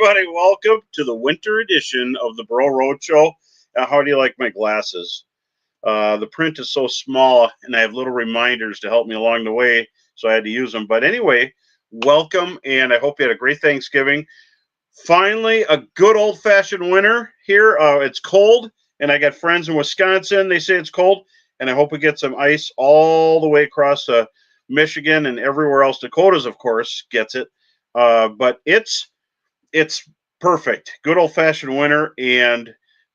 everybody. Welcome to the winter edition of the Roadshow. How do you like my glasses? The print is so small, and I have little reminders to help me along the way, so I had to use them. But anyway, welcome, and I hope you had a great Thanksgiving. Finally, a good old-fashioned winter here. It's cold, and I got friends in Wisconsin. They say it's cold, and I hope we get some ice all the way across Michigan and everywhere else. Dakota's, of course, gets it. But it's perfect. Good old fashioned winter.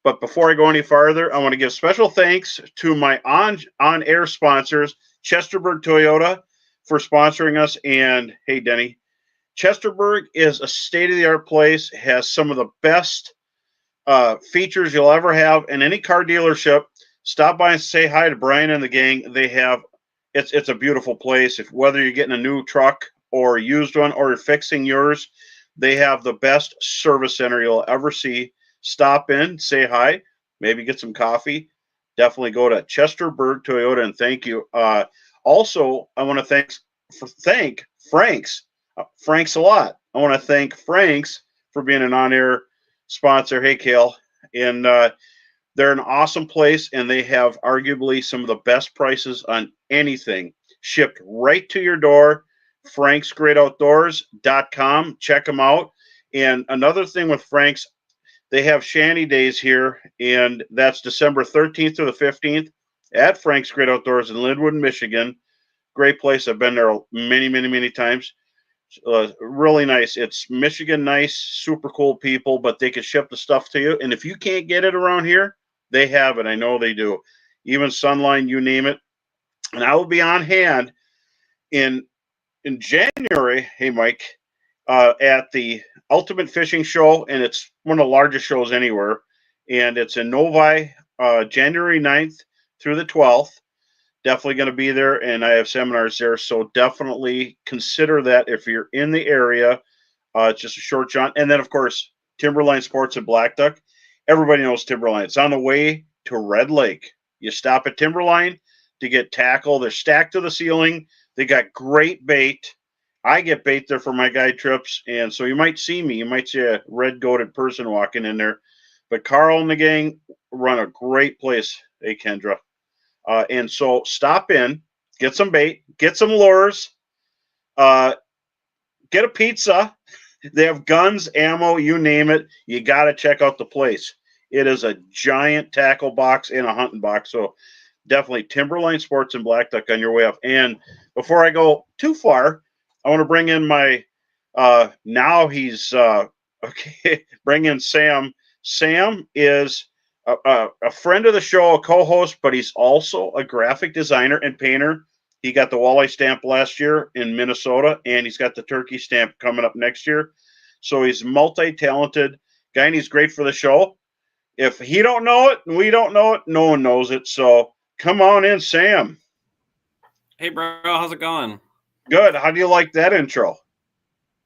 But before I go any farther, I want to give special thanks to my on air sponsors, Chesterburg Toyota, for sponsoring us. And hey, Denny, Chesterburg is a state of the art place. Has some of the best features you'll ever have in any car dealership. Stop by and say hi to Brian and the gang. They have it's a beautiful place. If whether you're getting a new truck or a used one or you're fixing yours, they have the best service center you'll ever see. Stop in, say hi, maybe get some coffee. Definitely go to Chesterburg Toyota and thank you. Also, I want to thank Frank's. Frank's a lot. I want to thank Frank's for being an on-air sponsor. Hey, Kale. And they're an awesome place, and they have arguably some of the best prices on anything shipped right to your door. franksgreatoutdoors.com. Check them out. And another thing with Frank's, they have Shanty Days here, and that's December 13th to the 15th at Frank's Great Outdoors in Linwood, Michigan. Great place. I've been there many, many, many times. Really nice. It's Michigan nice, super cool people, but they can ship the stuff to you. And if you can't get it around here, they have it. I know they do. Even Sunline, you name it. And I will be on hand in January, hey Mike, at the Ultimate Fishing Show, and it's one of the largest shows anywhere. And it's in Novi, January 9th through the 12th. Definitely going to be there, and I have seminars there, so definitely consider that if you're in the area. It's just a short jaunt. And then, of course, Timberline Sports at Black Duck. Everybody knows Timberline. It's on the way to Red Lake. You stop at Timberline to get tackle. They're stacked to the ceiling. They got great bait. I get bait there for my guide trips, and so you might see me. You might see a red-goated person walking in there. But Carl and the gang run a great place, hey, Kendra. And so stop in, get some bait, get some lures, get a pizza. They have guns, ammo, you name it. You got to check out the place. It is a giant tackle box and a hunting box. So definitely Timberline Sports and Black Duck on your way up. And before I go too far, I want to bring in my now he's okay. Bring in Sam. Sam is a friend of the show, a co-host, but he's also a graphic designer and painter. He got the walleye stamp last year in Minnesota, and he's got the turkey stamp coming up next year. So he's multi-talented guy, and he's great for the show. If he don't know it and we don't know it, no one knows it. So come on in, Sam. Hey, bro, how's it going? Good. How do you like that intro?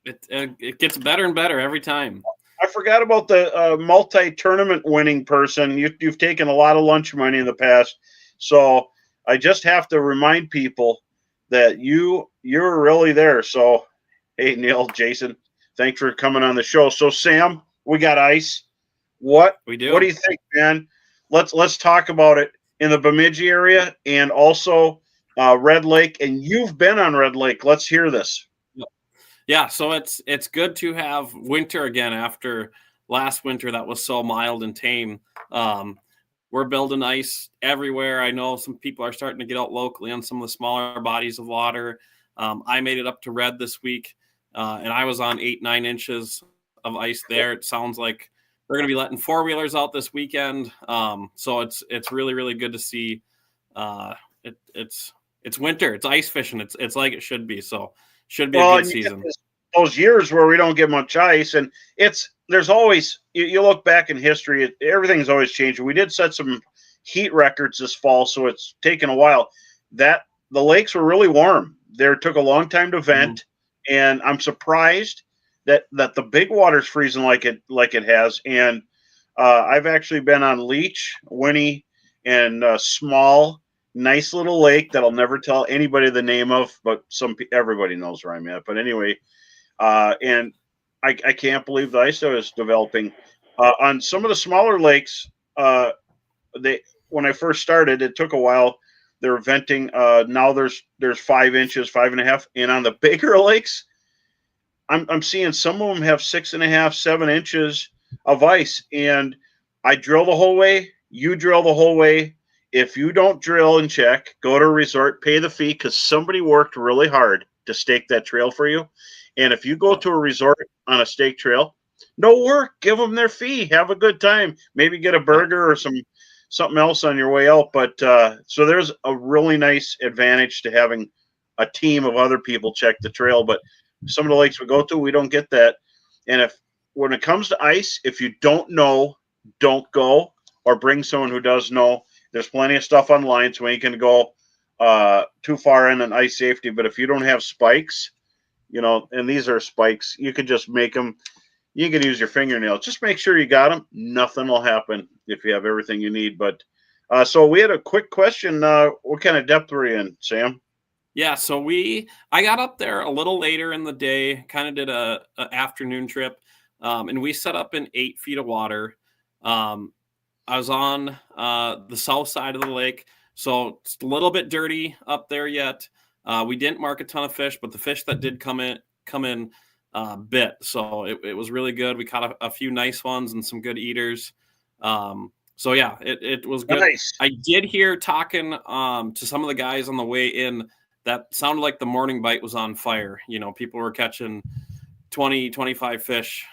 It gets better and better every time. I forgot about the multi-tournament winning person. You've taken a lot of lunch money in the past, so I just have to remind people that you're really there. So, hey, Neil, Jason, thanks for coming on the show. So, Sam, we got ice. What we do? What do you think, man? Let's talk about it in the Bemidji area and also Red Lake. And you've been on Red Lake. Let's hear this. Yeah, so it's good to have winter again after last winter that was so mild and tame. We're building ice everywhere. I know some people are starting to get out locally on some of the smaller bodies of water. I made it up to Red this week, and I was on 8-9 inches of ice there. It sounds like they're going to be letting four-wheelers out this weekend. So it's really, really good to see. It's winter. It's ice fishing. It's like it should be. So should be a good season. Those years where we don't get much ice, and there's always you look back in history, everything's always changing. We did set some heat records this fall, so it's taken a while. That the lakes were really warm. There took a long time to vent, and I'm surprised that the big water's freezing like it has. And I've actually been on Leech, Winnie, and Small. Nice little lake that I'll never tell anybody the name of, but everybody knows where I'm at. But anyway, and I can't believe the ISO is developing. On some of the smaller lakes, they when I first started, it took a while. They're venting. Now there's 5 inches, 5.5, and on the bigger lakes, I'm seeing some of them have 6.5, 7 inches of ice. And I drill the whole way. You drill the whole way. If you don't drill and check, go to a resort, pay the fee because somebody worked really hard to stake that trail for you. And if you go to a resort on a stake trail, no work, give them their fee, have a good time, maybe get a burger or something else on your way out. But so there's a really nice advantage to having a team of other people check the trail. But some of the lakes we go to, we don't get that. And if when it comes to ice, if you don't know, don't go, or bring someone who does know. There's plenty of stuff online so you can go too far in on ice safety. But if you don't have spikes, and these are spikes, you can just make them. You can use your fingernails. Just make sure you got them. Nothing will happen if you have everything you need. But so we had a quick question. What kind of depth were you in, Sam? Yeah, so I got up there a little later in the day, kind of did a afternoon trip, and we set up in 8 feet of water. I was on the south side of the lake, so it's a little bit dirty up there yet. We didn't mark a ton of fish, but the fish that did come in bit, so it was really good. We caught a few nice ones and some good eaters. So yeah, it was good. Nice. I did hear talking to some of the guys on the way in that sounded like the morning bite was on fire. People were catching 20, 25 fish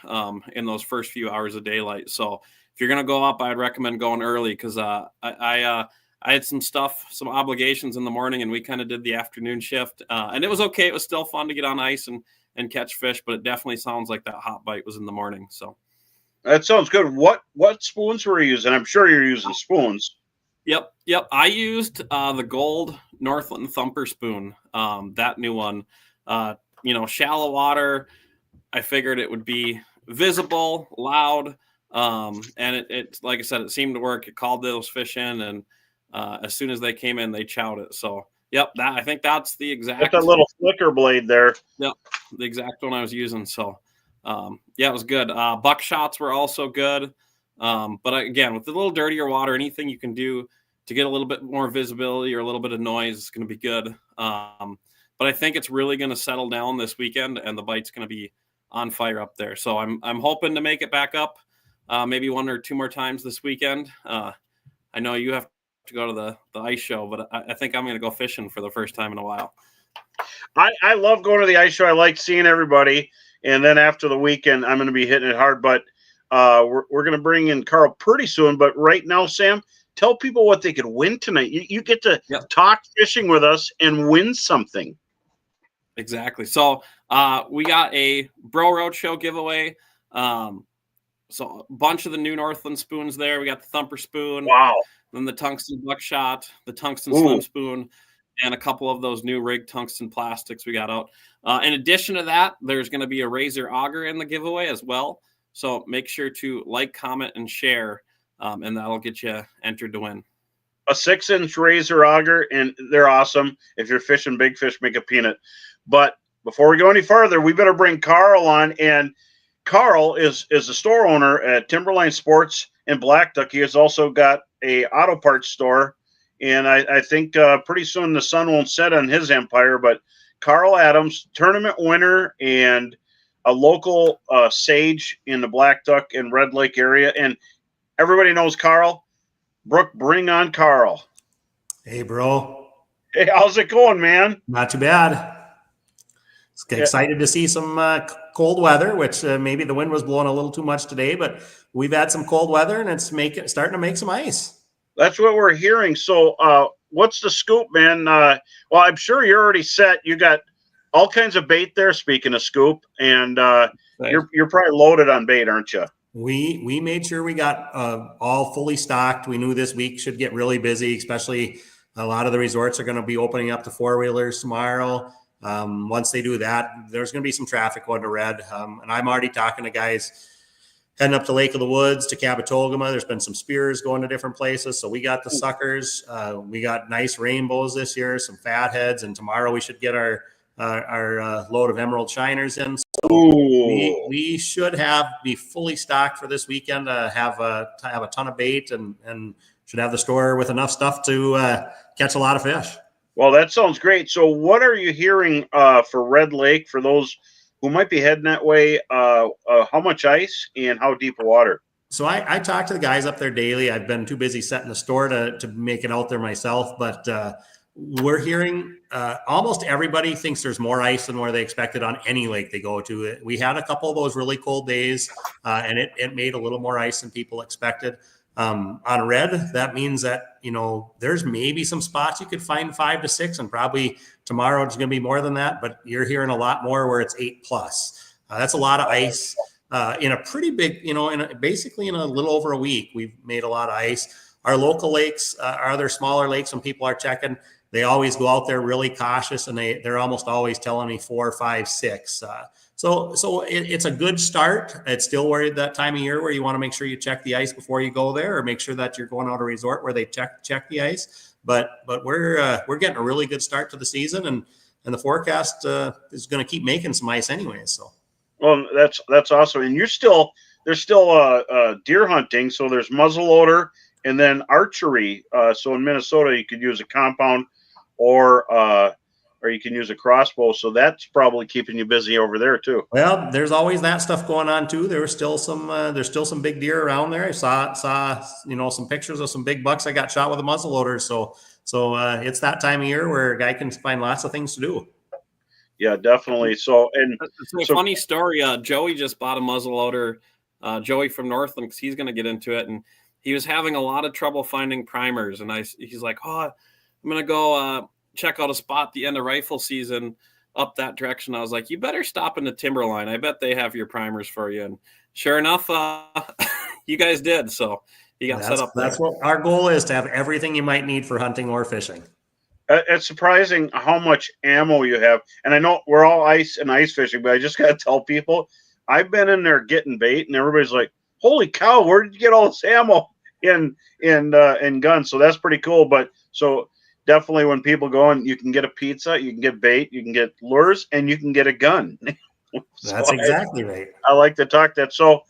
in those first few hours of daylight. So if you're going to go up, I'd recommend going early because I had some obligations in the morning, and we kind of did the afternoon shift. And it was okay. It was still fun to get on ice and catch fish, but it definitely sounds like that hot bite was in the morning. So that sounds good. What spoons were you using? I'm sure you're using spoons. Yep. I used the gold Northland Thumper spoon, that new one. Shallow water. I figured it would be visible, loud, and it like I said, it seemed to work. It called those fish in, and as soon as they came in, they chowed it. So, yep, I think that's the exact. Got that little flicker blade there. Yep, the exact one I was using. So, it was good. Buckshots were also good, but again, with the little dirtier water, anything you can do to get a little bit more visibility or a little bit of noise is going to be good. But I think it's really going to settle down this weekend, and the bite's going to be on fire up there. So I'm hoping to make it back up maybe 1 or 2 more times this weekend. I know you have to go to the ice show, but I think I'm going to go fishing for the first time in a while. I love going to the ice show. I like seeing everybody. And then after the weekend, I'm going to be hitting it hard. But we're going to bring in Carl pretty soon. But right now, Sam, tell people what they could win tonight. You get to talk fishing with us and win something. Exactly. So we got a Roadshow giveaway. So a bunch of the new Northland spoons there. We got the Thumper spoon. Wow. Then the tungsten buckshot, the tungsten slim spoon, and a couple of those new rig tungsten plastics we got out. In addition to that, there's going to be a razor auger in the giveaway as well. So make sure to like, comment, and share, and that'll get you entered to win. A 6-inch razor auger, and they're awesome. If you're fishing big fish, make a peanut. But before we go any further, we better bring Carl on. And Carl is a store owner at Timberline Sports in Black Duck. He has also got a auto parts store. And I think pretty soon the sun won't set on his empire. But Carl Adams, tournament winner and a local sage in the Black Duck and Red Lake area. And everybody knows Carl. Brooke, bring on Carl. Hey, bro. Hey, how's it going, man? Not too bad. Excited to see some cold weather, which maybe the wind was blowing a little too much today, but we've had some cold weather and it's starting to make some ice. That's what we're hearing. So what's the scoop, man? Well, I'm sure you're already set. You got all kinds of bait there, speaking of scoop, and you're probably loaded on bait, aren't you? We made sure we got all fully stocked. We knew this week should get really busy, especially a lot of the resorts are going to be opening up to 4-wheelers tomorrow. Once they do that, there's going to be some traffic going to Red. And I'm already talking to guys heading up to Lake of the Woods, to Cabotogama. There's been some spears going to different places. So we got the suckers. We got nice rainbows this year, some fatheads, and tomorrow we should get our load of emerald shiners in. So we should be fully stocked for this weekend. Have a ton of bait and should have the store with enough stuff to catch a lot of fish. Well, that sounds great. So, what are you hearing for Red Lake for those who might be heading that way? How much ice and how deep water? So I talk to the guys up there daily. I've been too busy setting the store to make it out there myself, but we're hearing almost everybody thinks there's more ice than where they expected on any lake they go to. We had a couple of those really cold days, and it made a little more ice than people expected. On Red, that means that, there's maybe some spots you could find 5 to 6, and probably tomorrow it's going to be more than that, but you're hearing a lot more where it's 8+. That's a lot of ice. In a pretty big, basically in a little over a week, we've made a lot of ice. Our local lakes, our other smaller lakes, when people are checking, they always go out there really cautious, and they're almost always telling me 4, 5, 6. So it's a good start. It's still worried that time of year where you want to make sure you check the ice before you go there, or make sure that you're going out a resort where they check the ice. But we're getting a really good start to the season, and the forecast is going to keep making some ice anyways. So. Well, that's awesome. And there's still deer hunting. So there's muzzleloader and then archery. So in Minnesota, you could use a compound or you can use a crossbow. So that's probably keeping you busy over there too. Well, there's always that stuff going on too. There's still some big deer around there. I saw some pictures of some big bucks I got shot with a muzzleloader. So it's that time of year where a guy can find lots of things to do. Yeah, definitely. So, and it's a funny story. Joey just bought a muzzleloader. Joey from Northland, because he's going to get into it, and he was having a lot of trouble finding primers. And he's like, "Oh, I'm going to go check out a spot at the end of rifle season up that direction." I was like, "You better stop in the Timberline. I bet they have your primers for you." And sure enough, you guys did. So he got set up. That's what our goal is, to have everything you might need for hunting or fishing. It's surprising how much ammo you have. And I know we're all ice fishing, but I just got to tell people, I've been in there getting bait, and everybody's like, "Holy cow, where did you get all this ammo in guns?" So that's pretty cool. But so definitely when people go in, you can get a pizza, you can get bait, you can get lures, and you can get a gun. That's exactly right. I like to talk that. So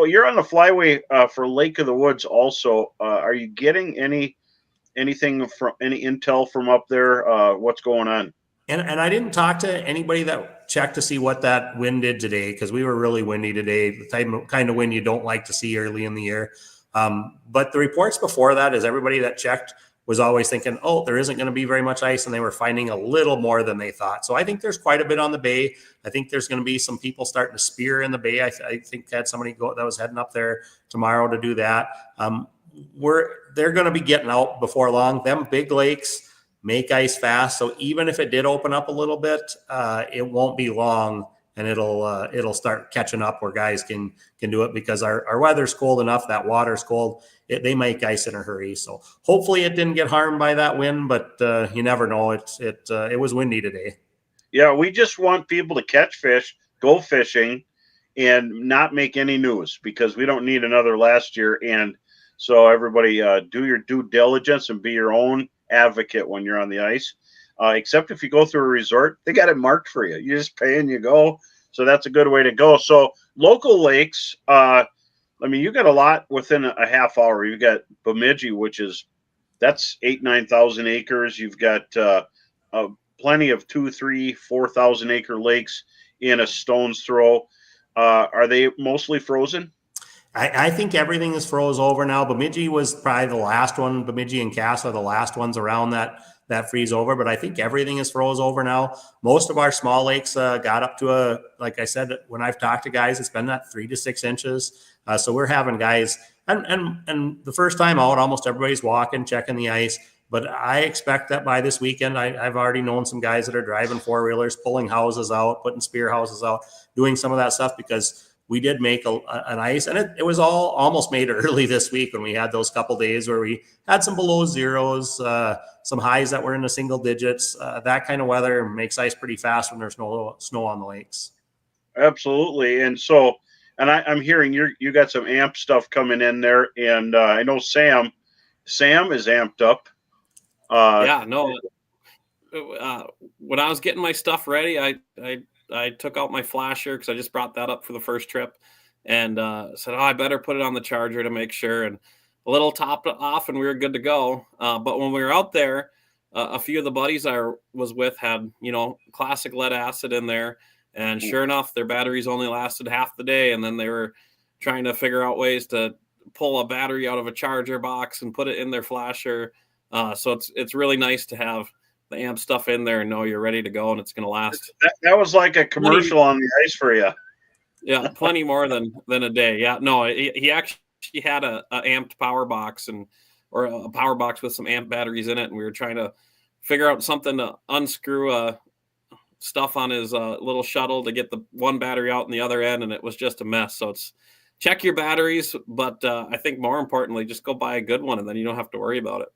you're on the flyway for Lake of the Woods also. Are you getting anything from any intel from up there? What's going on? And I didn't talk to anybody that checked to see what that wind did today, because we were really windy today, the kind of wind you don't like to see early in the year. But the reports before that is everybody that checked was always thinking, oh, there isn't going to be very much ice, and they were finding a little more than they thought. So I think there's quite a bit on the bay. I think there's going to be some people starting to spear in the bay. I think had somebody that was heading up there tomorrow to do that. They're going to be getting out before long. Them big lakes make ice fast, so even if it did open up a little bit, it won't be long, and it'll start catching up where guys can do it, because our weather's cold enough, that water's cold. They make ice in a hurry. So hopefully it didn't get harmed by that wind, but you never know. It was windy today. Yeah, we just want people to catch fish, go fishing, and not make any news, because we don't need another last year. And so everybody do your due diligence and be your own advocate when you're on the ice. Except if you go through a resort, they got it marked for you. You just pay and you go. So that's a good way to go. So local lakes, you got a lot within a half hour. You got Bemidji, that's 8,000-9,000 acres. You've got plenty of 2,000, 3,000, 4,000 acre lakes in a stone's throw. Are they mostly frozen? I think everything is froze over now. Bemidji was probably the last one. Bemidji and Cass are the last ones around that freeze over, but I think everything is froze over now. Most of our small lakes got up to like I said, when I've talked to guys, it's been that 3 to 6 inches. So we're having guys, and the first time out, almost everybody's walking, checking the ice. But I expect that by this weekend, I've already known some guys that are driving 4-wheelers, pulling houses out, putting spear houses out, doing some of that stuff, because we did make an ice, and it was all almost made early this week when we had those couple days where we had some below zeros, some highs that were in the single digits. That kind of weather makes ice pretty fast when there's no snow on the lakes. Absolutely. And so, and I'm hearing you got some amp stuff coming in there, and I know Sam is amped up. When I was getting my stuff ready, I I took out my flasher because I just brought that up for the first trip, and said, "Oh, I better put it on the charger to make sure." And a little topped off, and we were good to go. But when we were out there, a few of the buddies I was with had, classic lead acid in there, and sure enough, their batteries only lasted half the day, and then they were trying to figure out ways to pull a battery out of a charger box and put it in their flasher. So it's really nice to have the amp stuff in there and know you're ready to go and it's going to last. That was like a commercial on the ice for you. Yeah, plenty more than a day. Yeah, no, he actually had a amped power box or a power box with some amp batteries in it, and we were trying to figure out something to unscrew stuff on his little shuttle to get the one battery out in the other end, and it was just a mess. So it's check your batteries, but I think more importantly, just go buy a good one, and then you don't have to worry about it.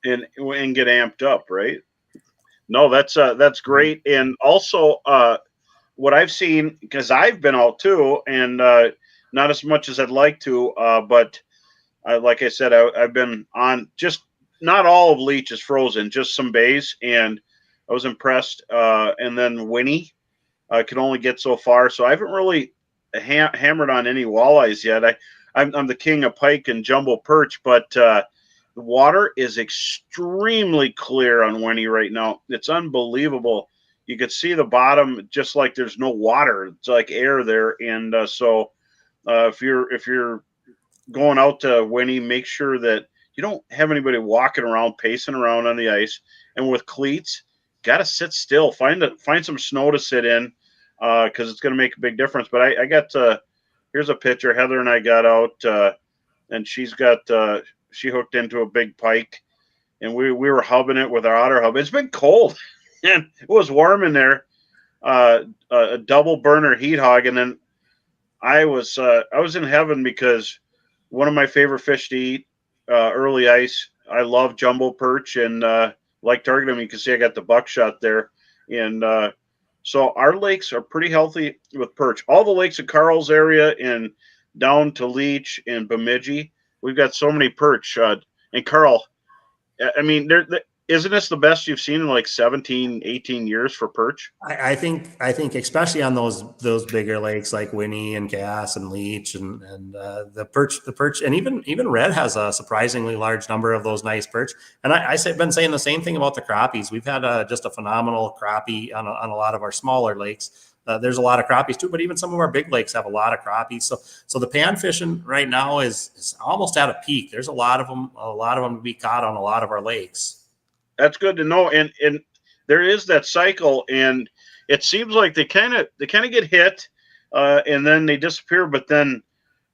And get amped up, right? No, that's great. And also, what I've seen, because I've been out too, and not as much as I'd like to, but like I said, I've been on just not all of Leech is frozen, just some bays, and I was impressed. And then Winnie could only get so far, so I haven't really hammered on any walleyes yet. I'm the king of pike and jumbo perch, but the water is extremely clear on Winnie right now. It's unbelievable. You could see the bottom just like there's no water. It's like air there. And so if you're going out to Winnie, make sure that you don't have anybody walking around, pacing around on the ice. And with cleats, got to sit still. Find some snow to sit in because it's going to make a big difference. But I got here's a picture. Heather and I got out, and she's got she hooked into a big pike, and we were hubbing it with our otter hub. It's been cold, and it was warm in there. A double burner heat hog, and then I was in heaven because one of my favorite fish to eat, early ice. I love jumbo perch and like target them. You can see I got the buckshot there, and so our lakes are pretty healthy with perch. All the lakes in Carl's area and down to Leech and Bemidji, we've got so many perch. And Carl, I mean, isn't this the best you've seen in like 17, 18 years for perch? I think especially on those bigger lakes like Winnie and Cass and Leech and the perch, and even Red has a surprisingly large number of those nice perch. And I've been saying the same thing about the crappies. We've had just a phenomenal crappie on a lot of our smaller lakes. There's a lot of crappies too, but even some of our big lakes have a lot of crappies. So the pan fishing right now is almost at a peak. There's a lot of them to be caught on a lot of our lakes. That's good to know. And there is that cycle, and it seems like they kind of get hit, and then they disappear. But then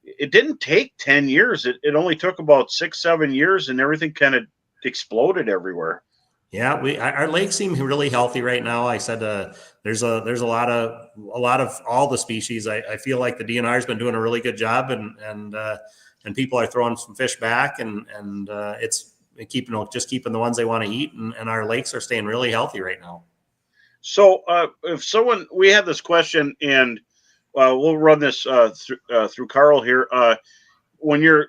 it didn't take 10 years. It only took about 6-7 years, and everything kind of exploded everywhere. Yeah, our lakes seem really healthy right now. I said there's a lot of all the species. I feel like the DNR has been doing a really good job, and people are throwing some fish back, and it's keeping the ones they want to eat, and our lakes are staying really healthy right now. So if we have this question, and we'll run this through Carl here. When you're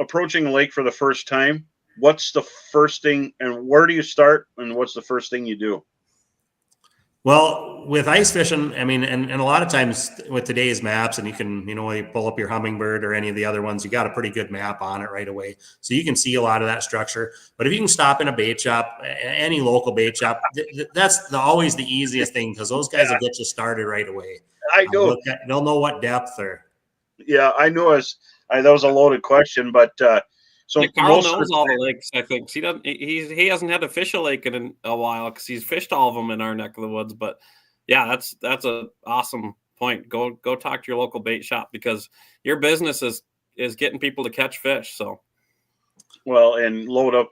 approaching a lake for the first time, what's the first thing, and where do you start, and what's the first thing you do? Well, with ice fishing, I mean, and a lot of times with today's maps, and you can, you pull up your Hummingbird or any of the other ones, you got a pretty good map on it right away. So you can see a lot of that structure. But if you can stop in a bait shop, any local bait shop, that's always the easiest thing, because those guys will get you started right away. I know. They'll know what depth or. Yeah, I knew that was a loaded question, but so Carl knows all the lakes. I think he hasn't had to fish a lake in a while because he's fished all of them in our neck of the woods. But yeah, that's an awesome point. Go talk to your local bait shop, because your business is getting people to catch fish. So, well, and load up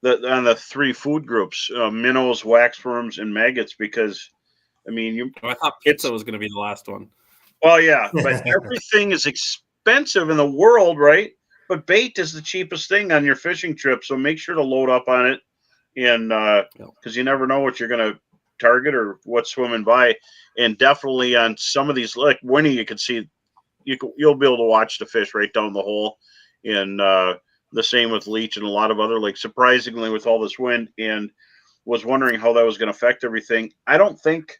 on the 3 food groups: minnows, waxworms, and maggots. Because I mean, I thought pizza was going to be the last one. Well, yeah, but everything is expensive in the world, right? But bait is the cheapest thing on your fishing trip, so make sure to load up on it, and because you never know what you're going to target or what's swimming by. And definitely on some of these, like Winnie, you can see you'll be able to watch the fish right down the hole, and the same with Leech and a lot of other lakes. Surprisingly, with all this wind, and was wondering how that was going to affect everything. I don't think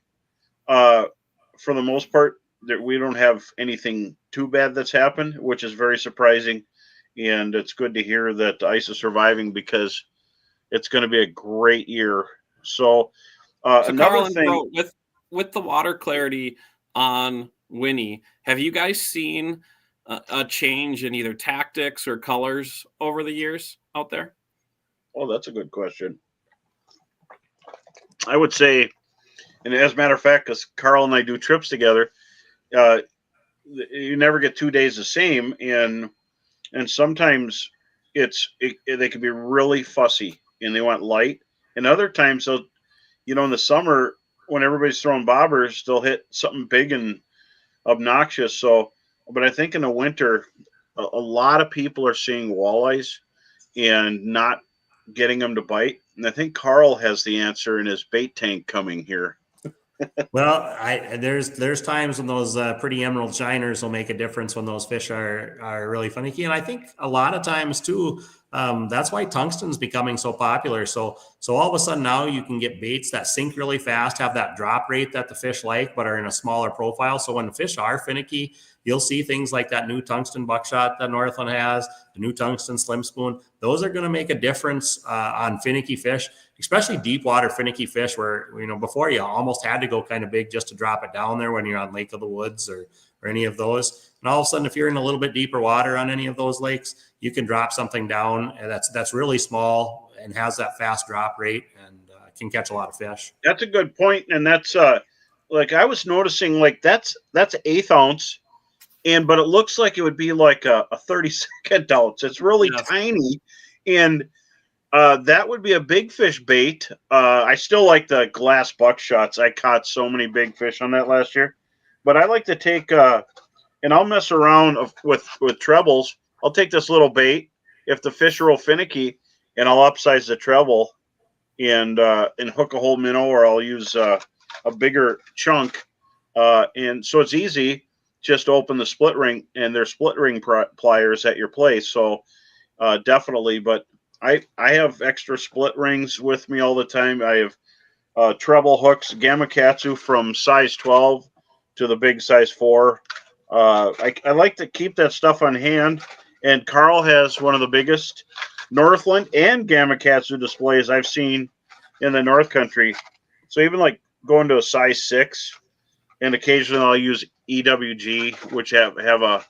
for the most part, we don't have anything too bad that's happened, which is very surprising. And it's good to hear that ice is surviving because it's going to be a great year. So, So another Carl and thing, Bro, with the water clarity on Winnie, have you guys seen a change in either tactics or colors over the years out there? oh, that's a good question. I would say, and as a matter of fact, because Carl and I do trips together, uh, you never get 2 days the same, and sometimes they can be really fussy and they want light, and other times they'll, in the summer when everybody's throwing bobbers, they'll hit something big and obnoxious. So, but I think in the winter, a lot of people are seeing walleyes and not getting them to bite. And I think Carl has the answer in his bait tank coming here. Well, there's times when those pretty emerald shiners will make a difference when those fish are really finicky, and I think a lot of times too, that's why tungsten's becoming so popular. So all of a sudden now you can get baits that sink really fast, have that drop rate that the fish like, but are in a smaller profile. So when the fish are finicky, you'll see things like that new tungsten buckshot that Northland has, the new tungsten slim spoon. Those are going to make a difference on finicky fish, especially deep water finicky fish where, before you almost had to go kind of big just to drop it down there when you're on Lake of the Woods or any of those. And all of a sudden, if you're in a little bit deeper water on any of those lakes, you can drop something down that's really small and has that fast drop rate and can catch a lot of fish. That's a good point, and that's like I was noticing, like that's 1/8 ounce, but it looks like it would be like a 32nd ounce. It's really tiny, and that would be a big fish bait. I still like the glass buckshots. I caught so many big fish on that last year, but I like to take and I'll mess around with trebles. I'll take this little bait if the fish are real finicky, and I'll upsize the treble and hook a whole minnow, or I'll use a bigger chunk. And so it's easy just to open the split ring, and there's split ring pliers at your place. So definitely, but I have extra split rings with me all the time. I have treble hooks, Gamakatsu from size 12 to the big size 4. I like to keep that stuff on hand. And Carl has one of the biggest Northland and Gamakatsu displays I've seen in the North Country. So even like going to a size 6, and occasionally I'll use EWG, which have a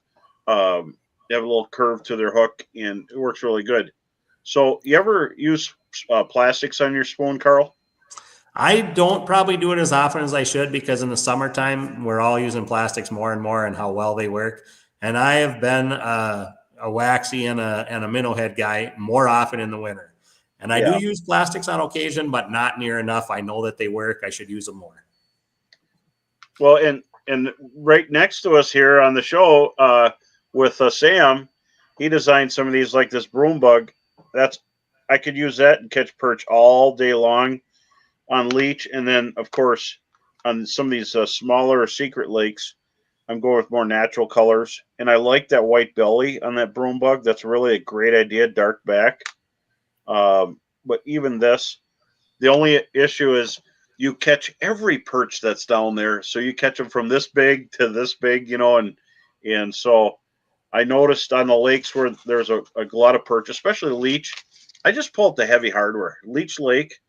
little curve to their hook, and it works really good. So you ever use plastics on your spoon, Carl? I don't probably do it as often as I should because in the summertime, we're all using plastics more and more and how well they work. And I have been a waxy and a minnow head guy more often in the winter. And I do use plastics on occasion, but not near enough. I know that they work. I should use them more. Well, and right next to us here on the show with Sam, he designed some of these like this broom bug. I could use that and catch perch all day long on leech, and then of course on some of these smaller secret lakes, I'm going with more natural colors, and I like that white belly on that broom bug. That's really a great idea, dark back. But even this, the only issue is you catch every perch that's down there, so you catch them from this big to this big, and so I noticed on the lakes where there's a lot of perch, especially leech. I just pull up the heavy hardware, Leech Lake,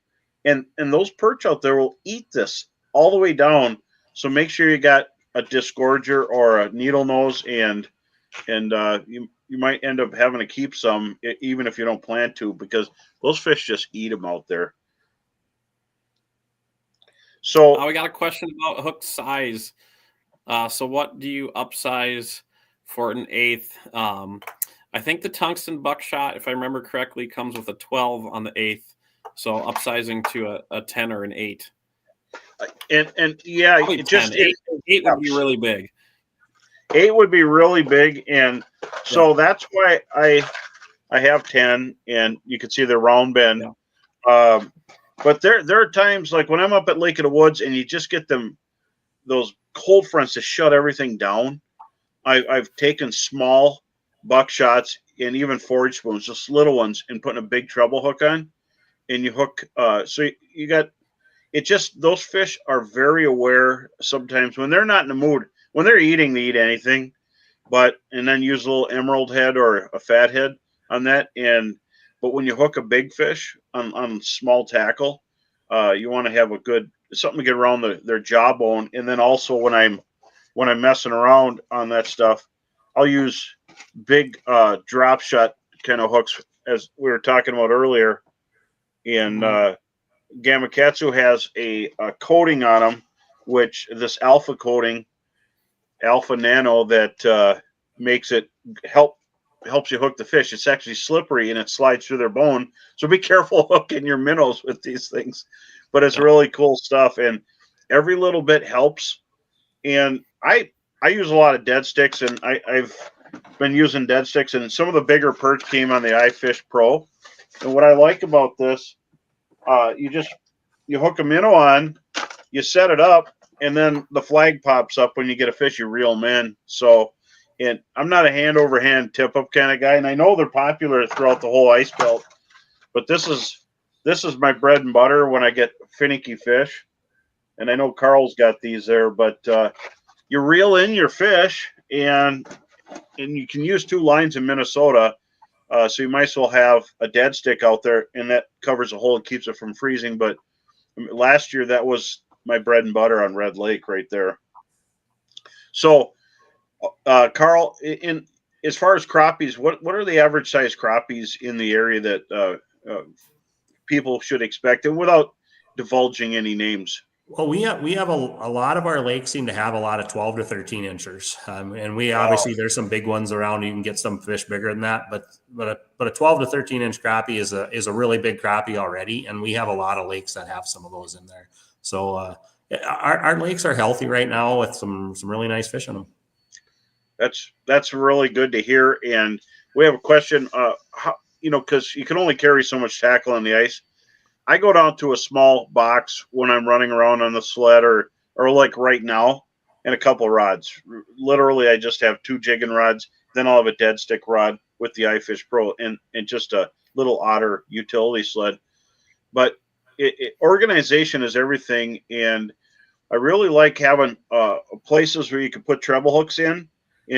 and those perch out there will eat this all the way down. So make sure you got a disgorger or a needle nose, and you might end up having to keep some even if you don't plan to, because those fish just eat them out there. So we got a question about hook size. So what do you upsize for an 1/8? I think the tungsten buckshot, if I remember correctly, comes with a 12 on the 1/8. So upsizing to a 10 or an 8. And yeah, it just 8 would be really big. 8 would be really big, and so that's why I have 10, and you can see the round bend. Yeah. But there are times like when I'm up at Lake of the Woods and you just get those cold fronts to shut everything down. I've taken small buckshots and even forage spoons, just little ones, and putting a big treble hook on, and you hook. So you got it just, those fish are very aware sometimes when they're not in the mood. When they're eating, they eat anything, and then use a little emerald head or a fat head on that. But when you hook a big fish on small tackle, you want to have something to get around their jawbone. And then also when I'm messing around on that stuff, I'll use big drop shot kind of hooks, as we were talking about earlier. And Gamakatsu has a coating on them, which this alpha coating, alpha nano, that makes it helps you hook the fish. It's actually slippery and it slides through their bone. So be careful hooking your minnows with these things. But it's really cool stuff, and every little bit helps. And I use a lot of dead sticks, and I've been using dead sticks, and some of the bigger perch came on the iFish Pro. And what I like about this, you hook a minnow on, you set it up, and then the flag pops up when you get a fish, you reel them in. So, and I'm not a hand over hand tip up kind of guy, and I know they're popular throughout the whole ice belt, but this is my bread and butter when I get finicky fish. And I know Carl's got these there, but you reel in your fish, and you can use 2 lines in Minnesota. So you might as well have a dead stick out there, and that covers the hole and keeps it from freezing. But last year, that was my bread and butter on Red Lake right there. So, Carl, as far as crappies, what are the average size crappies in the area that people should expect, and without divulging any names? Well, we have a lot of our lakes seem to have a lot of 12 to 13 inchers. And we obviously, there's some big ones around. You can get some fish bigger than that, but a 12 to 13 inch crappie is a really big crappie already. And we have a lot of lakes that have some of those in there. So our lakes are healthy right now with some really nice fish in them. That's really good to hear. And we have a question, because you can only carry so much tackle on the ice. I go down to a small box when I'm running around on the sled or like right now, and a couple rods. Literally, I just have 2 jigging rods. Then I'll have a dead stick rod with the iFish Pro and just a little otter utility sled. But organization is everything, and I really like having places where you can put treble hooks in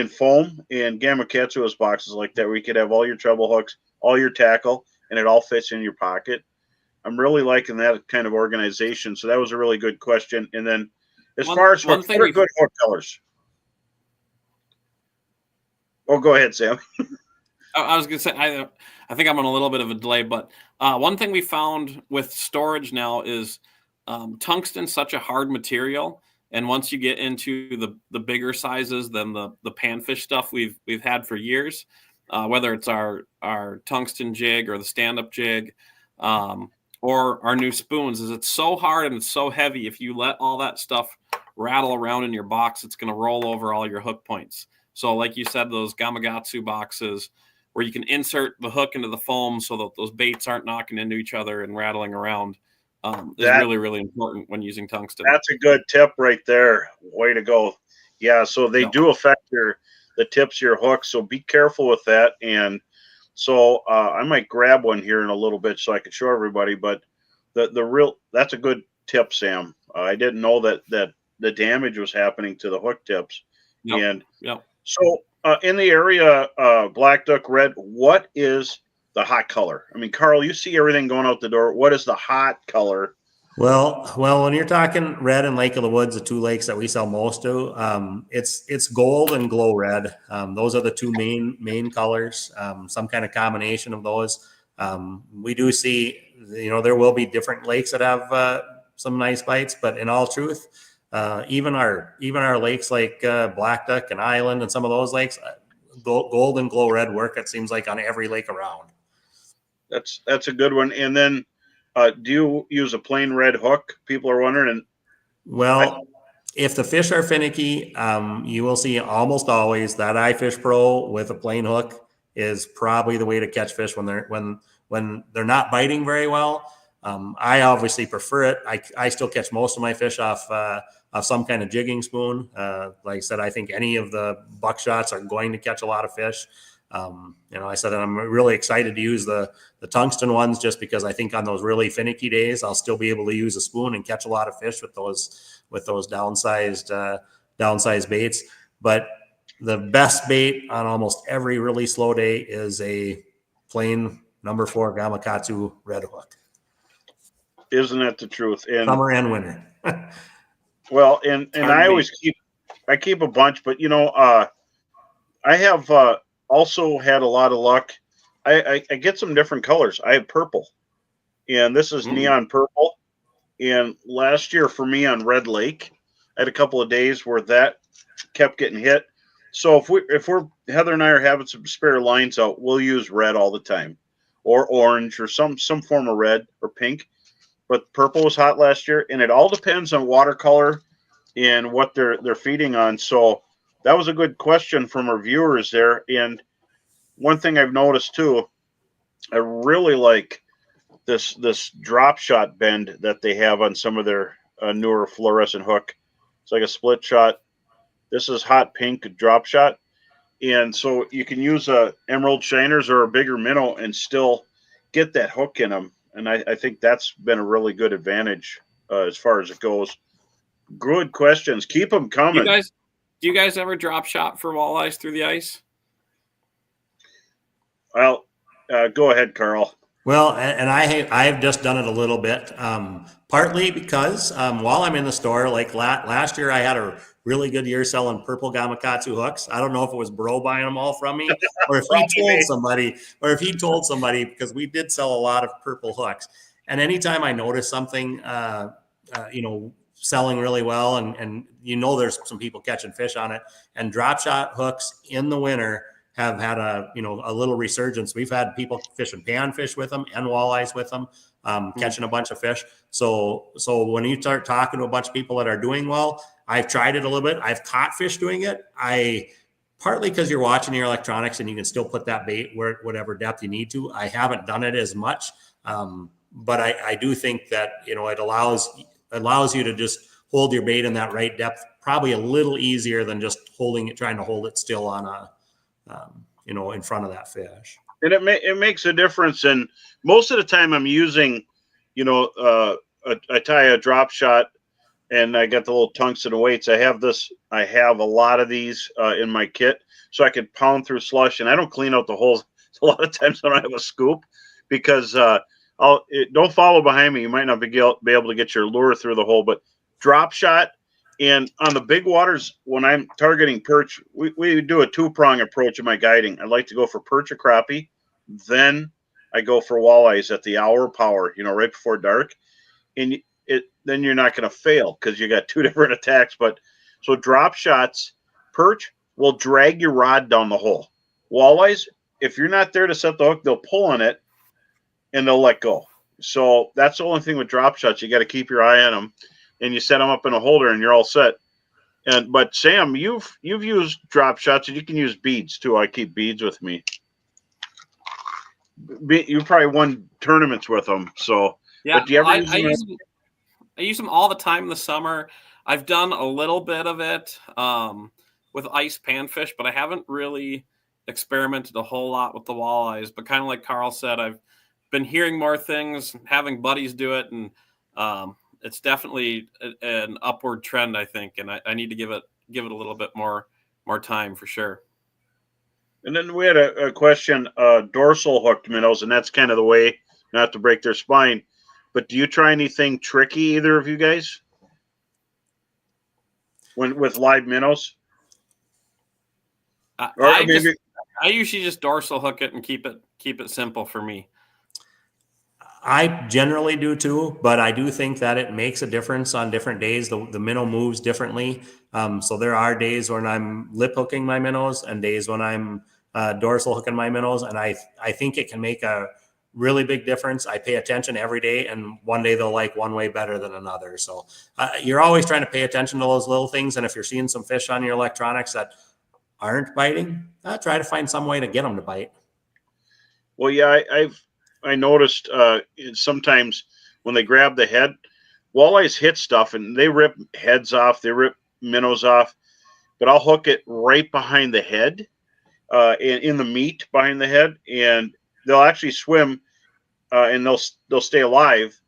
foam, and Gamakatsu has boxes like that where you could have all your treble hooks, all your tackle, and it all fits in your pocket. I'm really liking that kind of organization. So that was a really good question. And then as far as what are good hook colors? Oh, go ahead, Sam. I was going to say, I think I'm on a little bit of a delay, but one thing we found with storage now is tungsten's such a hard material. And once you get into the bigger sizes than the panfish stuff we've had for years, whether it's our tungsten jig or the stand-up jig, or our new spoons, is it's so hard and it's so heavy. If you let all that stuff rattle around in your box, it's going to roll over all your hook points. So like you said, those Gamakatsu boxes where you can insert the hook into the foam so that those baits aren't knocking into each other and rattling around is really, really important when using tungsten. That's a good tip right there. Way to go. Yeah, so they do affect the tips of your hook, so be careful with that. And so I might grab one here in a little bit so I can show everybody. But that's a good tip, Sam. I didn't know that the damage was happening to the hook tips. So in the area, black duck red, what is the hot color? I mean, Carl, you see everything going out the door. What is the hot color? Well, when you're talking red and Lake of the Woods, the 2 lakes that we sell most to, it's gold and glow red. Those are the 2 main colors. Some kind of combination of those. We do see, there will be different lakes that have some nice bites, but in all truth, even our lakes like Black Duck and Island and some of those lakes, gold and glow red work. It seems like on every lake around. That's a good one. And then, do you use a plain red hook? People are wondering. If the fish are finicky, you will see almost always that iFish Pro with a plain hook is probably the way to catch fish when they're not biting very well. I obviously prefer it. I still catch most of my fish off some kind of jigging spoon. Like I said, I think any of the buckshots are going to catch a lot of fish. I said that I'm really excited to use the tungsten ones just because I think on those really finicky days, I'll still be able to use a spoon and catch a lot of fish with those downsized baits. But the best bait on almost every really slow day is a plain number 4 Gamakatsu red hook. Isn't that the truth? And summer and winter. well, and I keep a bunch, but I have also had a lot of luck. I get some different colors. I have purple, and this is neon purple. And last year for me on Red Lake, I had a couple of days where that kept getting hit. So if we're Heather and I are having some spare lines out, we'll use red all the time, or orange, or some form of red or pink. But purple was hot last year, and it all depends on watercolor and what they're feeding on. So that was a good question from our viewers there. And one thing I've noticed too, I really like this drop shot bend that they have on some of their newer fluorescent hook. It's like a split shot. This is hot pink drop shot, and so you can use emerald shiners or a bigger minnow and still get that hook in them. And I think that's been a really good advantage as far as it goes. Good questions. Keep them coming. Do you guys ever drop shot for walleyes through the ice? Well, go ahead, Carl. Well, and I've just done it a little bit, partly because while I'm in the store, like last year, I had a really good year selling purple Gamakatsu hooks. I don't know if it was Bro buying them all from me, or if he told somebody, because we did sell a lot of purple hooks. And anytime I notice something, selling really well, and there's some people catching fish on it, and drop shot hooks in the winter have had a little resurgence. We've had people fishing panfish with them and walleyes with them, catching a bunch of fish. So when you start talking to a bunch of people that are doing well, I've tried it a little bit. I've caught fish doing it. Partly because you're watching your electronics and you can still put that bait whatever depth you need to. I haven't done it as much, but I do think that it allows you to just hold your bait in that right depth, probably a little easier than just trying to hold it still on in front of that fish. And it makes a difference. And most of the time I'm using, I tie a drop shot and I got the little tungsten weights. I have a lot of these in my kit, so I can pound through slush, and I don't clean out the holes. A lot of times I don't have a scoop because don't follow behind me. You might not be able to get your lure through the hole, but drop shot. And on the big waters, when I'm targeting perch, we do a 2-prong approach in my guiding. I like to go for perch or crappie. Then I go for walleyes at the hour power, right before dark. And then you're not going to fail because you got 2 different attacks. But so drop shots, perch will drag your rod down the hole. Walleyes, if you're not there to set the hook, they'll pull on it and they'll let go. So that's the only thing with drop shots. You got to keep your eye on them. And you set them up in a holder, and you're all set. But Sam, you've used drop shots, and you can use beads too. I keep beads with me. You probably won tournaments with them. So yeah, but do you ever I use them all the time in the summer. I've done a little bit of it with ice panfish, but I haven't really experimented a whole lot with the walleyes. But kind of like Carl said, I've been hearing more things, having buddies do it, and it's definitely an upward trend, I think, and I need to give it a little bit more time for sure. And then we had a question, dorsal hooked minnows, and that's kind of the way not to break their spine. But do you try anything tricky, either of you guys, with live minnows? I usually just dorsal hook it and keep it simple for me. I generally do too, but I do think that it makes a difference on different days. The minnow moves differently. So there are days when I'm lip hooking my minnows and days when I'm dorsal hooking my minnows. And I think it can make a really big difference. I pay attention every day, and one day they'll like one way better than another. So you're always trying to pay attention to those little things. And if you're seeing some fish on your electronics that aren't biting, try to find some way to get them to bite. Well, yeah, I noticed sometimes when they grab the head, walleyes hit stuff and they rip heads off, they rip minnows off, but I'll hook it right behind the head in the meat behind the head, and they'll actually swim and they'll stay alive.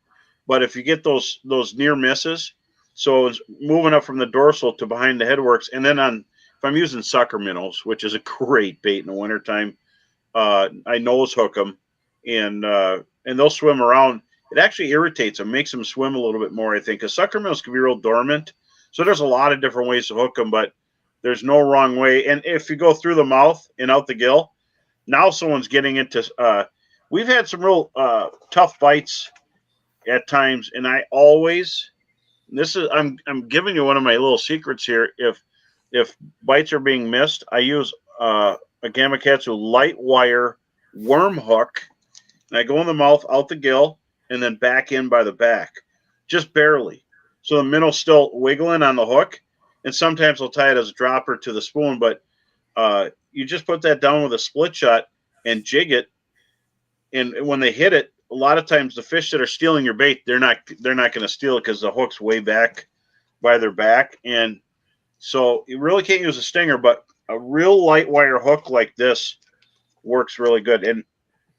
But if you get those near misses, so it's moving up from the dorsal to behind the head works, and then if I'm using sucker minnows, which is a great bait in the wintertime, I nose hook them, and they'll swim around. It actually irritates them, makes them swim a little bit more, I think, because sucker minnows can be real dormant. So there's a lot of different ways to hook them, but there's no wrong way. And if you go through the mouth and out the gill, now someone's getting into. We've had some real tough bites at times, and I always. I'm giving you one of my little secrets here. If bites are being missed, I use a Gamakatsu light wire worm hook, and I go in the mouth, out the gill, and then back in by the back, just barely. So the minnow's still wiggling on the hook, and sometimes I'll tie it as a dropper to the spoon, but you just put that down with a split shot and jig it, and when they hit it, a lot of times the fish that are stealing your bait, they're not going to steal it because the hook's way back by their back, and so you really can't use a stinger, but a real light wire hook like this works really good. And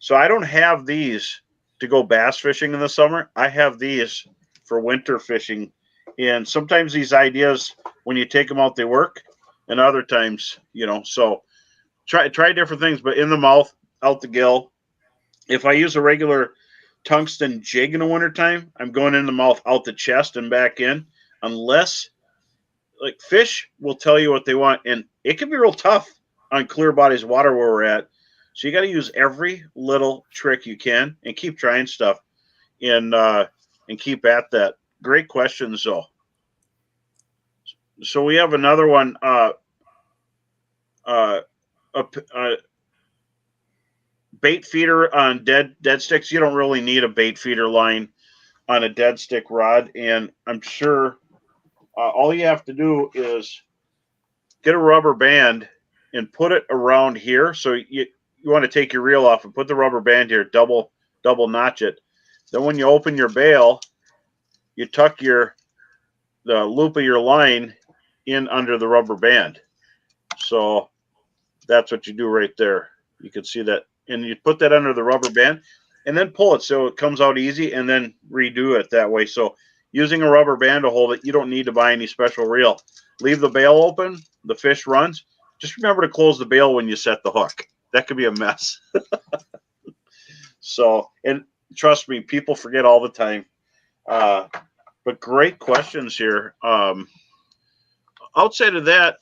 so I don't have these to go bass fishing in the summer. I have these for winter fishing, and sometimes these ideas, when you take them out, they work, and other times, so try different things, but in the mouth, out the gill. If I use a regular tungsten jig in the wintertime, I'm going in the mouth, out the chest, and back in, unless, like, fish will tell you what they want, and it can be real tough on clear bodies of water where we're at. So you got to use every little trick you can and keep trying stuff, and keep at that. Great questions, though. So we have another one. Bait feeder on dead sticks. You don't really need a bait feeder line on a dead stick rod, and I'm sure all you have to do is get a rubber band and put it around here. So you want to take your reel off and put the rubber band here, double notch it. Then when you open your bail, you tuck the loop of your line in under the rubber band. So that's what you do right there. You can see that, and you put that under the rubber band and then pull it so it comes out easy, and then redo it that way. So using a rubber band to hold it, you don't need to buy any special reel. Leave the bail open, the fish runs. Just remember to close the bail when you set the hook. That could be a mess. So, and trust me, people forget all the time. But great questions here. Outside of that,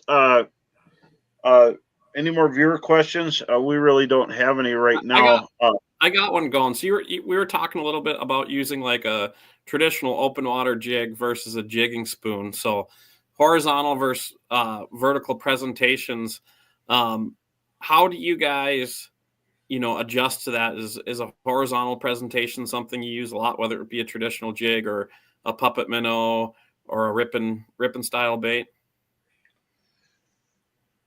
any more viewer questions? We really don't have any right now. I got one going. So we were talking a little bit about using like a traditional open water jig versus a jigging spoon. So horizontal versus vertical presentations. How do you guys, adjust to that? Is a horizontal presentation something you use a lot, whether it be a traditional jig or a puppet minnow or a ripping style bait?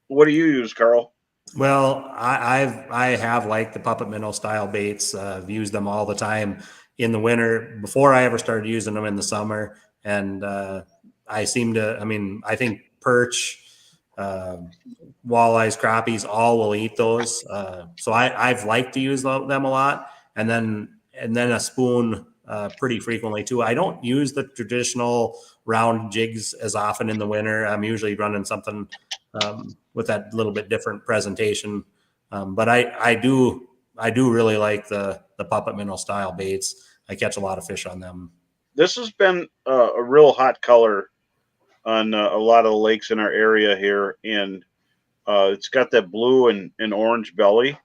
What do you use, Carl? Well, I have liked the puppet minnow style baits. I've used them all the time in the winter before I ever started using them in the summer. And I think perch, walleyes, crappies, all will eat those. So I've liked to use them a lot. And then a spoon pretty frequently too. I don't use the traditional round jigs as often in the winter. I'm usually running something with that little bit different presentation. But I do really like the puppet minnow style baits. I catch a lot of fish on them. This has been a real hot color on a lot of the lakes in our area here, and it's got that blue and orange belly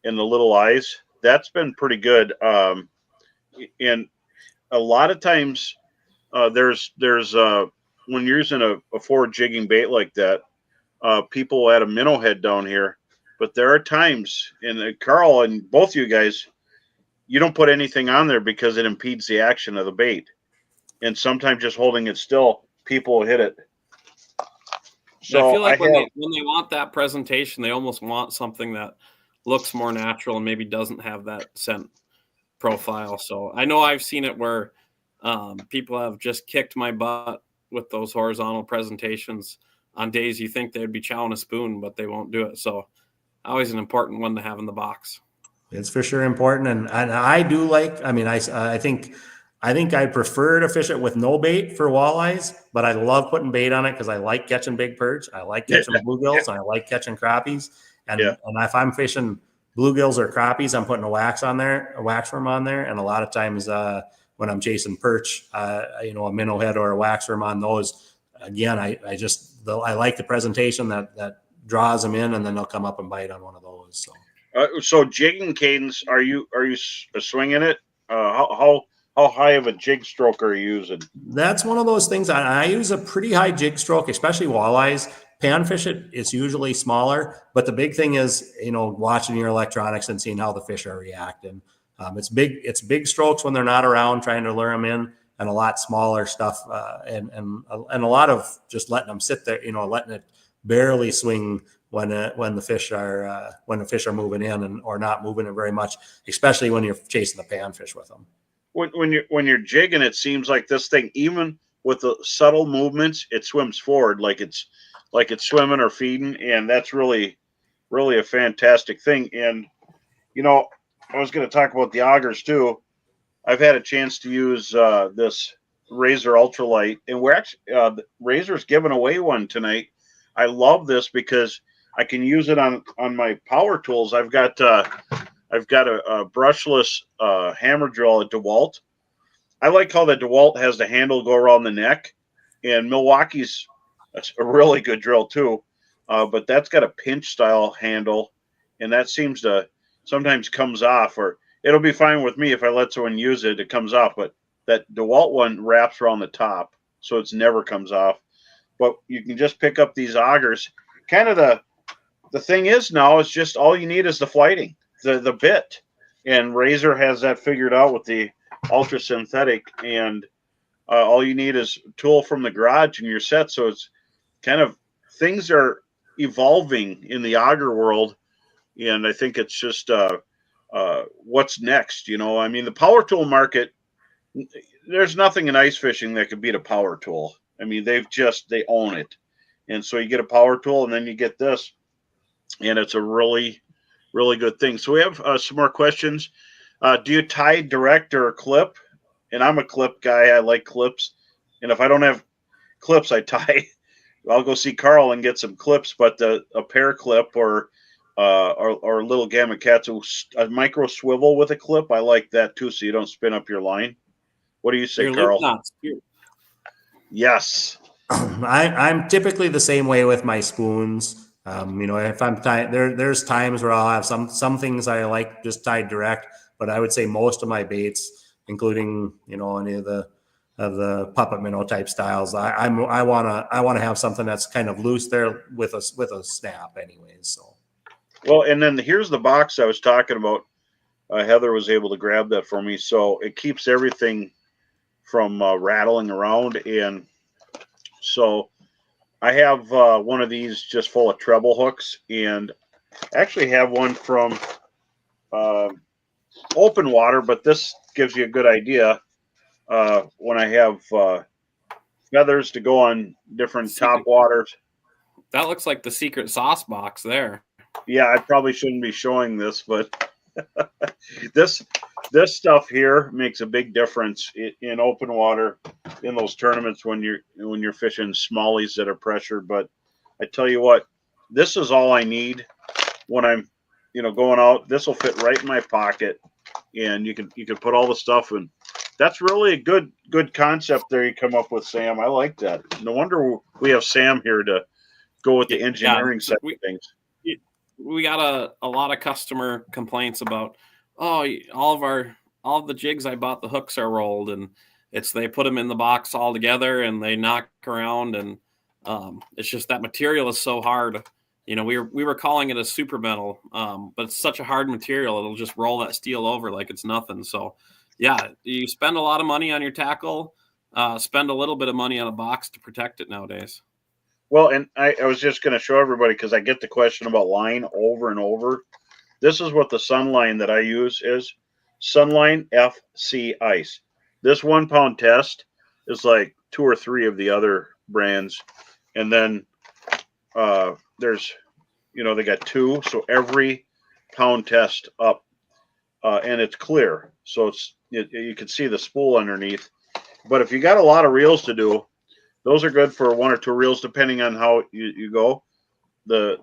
and the little eyes. That's been pretty good. And a lot of times there's when you're using a forward jigging bait like that, people will add a minnow head down here, but there are times, and Carl and both you guys, you don't put anything on there because it impedes the action of the bait, and sometimes just holding it still, people will hit it. So I feel like when they want that presentation, they almost want something that looks more natural and maybe doesn't have that scent profile. So I know I've seen it where people have just kicked my butt with those horizontal presentations on days you think they'd be chowing a spoon, but they won't do it. So always an important one to have in the box. It's for sure important, and I do like. I mean, I think I prefer to fish it with no bait for walleyes, but I love putting bait on it because I like catching big perch. I like catching bluegills, and I like catching crappies. And if I'm fishing bluegills or crappies, I'm putting a wax worm on there. And a lot of times when I'm chasing perch, a minnow head or a wax worm on those. Again, I like the presentation that draws them in, and then they'll come up and bite on one of those. So jigging cadence, are you swinging it? How high of a jig stroke are you using? That's one of those things. I use a pretty high jig stroke, especially walleyes. Panfish it's usually smaller, but the big thing is watching your electronics and seeing how the fish are reacting. It's big strokes when they're not around, trying to lure them in, and a lot smaller stuff, and a lot of just letting them sit there, letting it barely swing when the fish are moving in or not moving it very much, especially when you're chasing the panfish with them. When you're jigging, it seems like this thing, even with the subtle movements, it swims forward like it's swimming or feeding, and that's really, really a fantastic thing. And I was going to talk about the augers too. I've had a chance to use this Razor Ultralight, and we're actually Razor's giving away one tonight. I love this because I can use it on my power tools. I've got a brushless hammer drill, a DeWalt. I like how the DeWalt has the handle go around the neck, and Milwaukee's a really good drill too. But that's got a pinch style handle, and that seems to sometimes comes off, or it'll be fine with me if I let someone use it. It comes off, but that DeWalt one wraps around the top, so it's never comes off. But you can just pick up these augers. Kind of the thing is now is just all you need is the flighting, the bit, and Razor has that figured out with the ultra synthetic, and all you need is a tool from the garage and you're set. So it's kind of things are evolving in the auger world, and I think it's just what's next. I mean, the power tool market, there's nothing in ice fishing that could beat a power tool. I mean, they own it. And so you get a power tool, and then you get this, and it's a really, really good thing. So we have some more questions. Do you tie direct or clip? And I'm a clip guy. I like clips. And if I don't have clips, I tie. I'll go see Carl and get some clips, but a pair clip or a little Gamma Cats, a micro swivel with a clip, I like that too, so you don't spin up your line. What do you say, Carl? Yes. I'm typically the same way with my spoons. If I'm tied, there's times where I'll have some things I like just tied direct, but I would say most of my baits, including any of the puppet minnow type styles, I want to have something that's kind of loose there with a snap, anyways. So. Well, and then here's the box I was talking about. Heather was able to grab that for me, so it keeps everything from rattling around. And so I have one of these just full of treble hooks, and actually have one from open water, but this gives you a good idea when I have feathers to go on different top waters. That looks like the secret sauce box there. Yeah, I probably shouldn't be showing this, but this stuff here makes a big difference in open water in those tournaments when you're fishing smallies that are pressured. But I tell you what, this is all I need when I'm going out. This will fit right in my pocket, and you can put all the stuff in. That's really a good concept there you come up with, Sam. I like that. No wonder we have Sam here to go with the engineering side of things. We got a lot of customer complaints about, all of the jigs I bought, the hooks are rolled, and they put them in the box all together and they knock around, and it's just that material is so hard. We were calling it a super metal, but it's such a hard material, it'll just roll that steel over like it's nothing. So yeah, you spend a lot of money on your tackle, spend a little bit of money on a box to protect it nowadays. Well, and I was just going to show everybody, because I get the question about line over and over. This is what the Sunline that I use is. Sunline FC Ice. This 1 pound test is like 2 or 3 of the other brands. And then there's they got 2, so every pound test up, and it's clear, so you can see the spool underneath. But if you got a lot of reels to do, those are good for 1 or 2 reels, depending on how you go.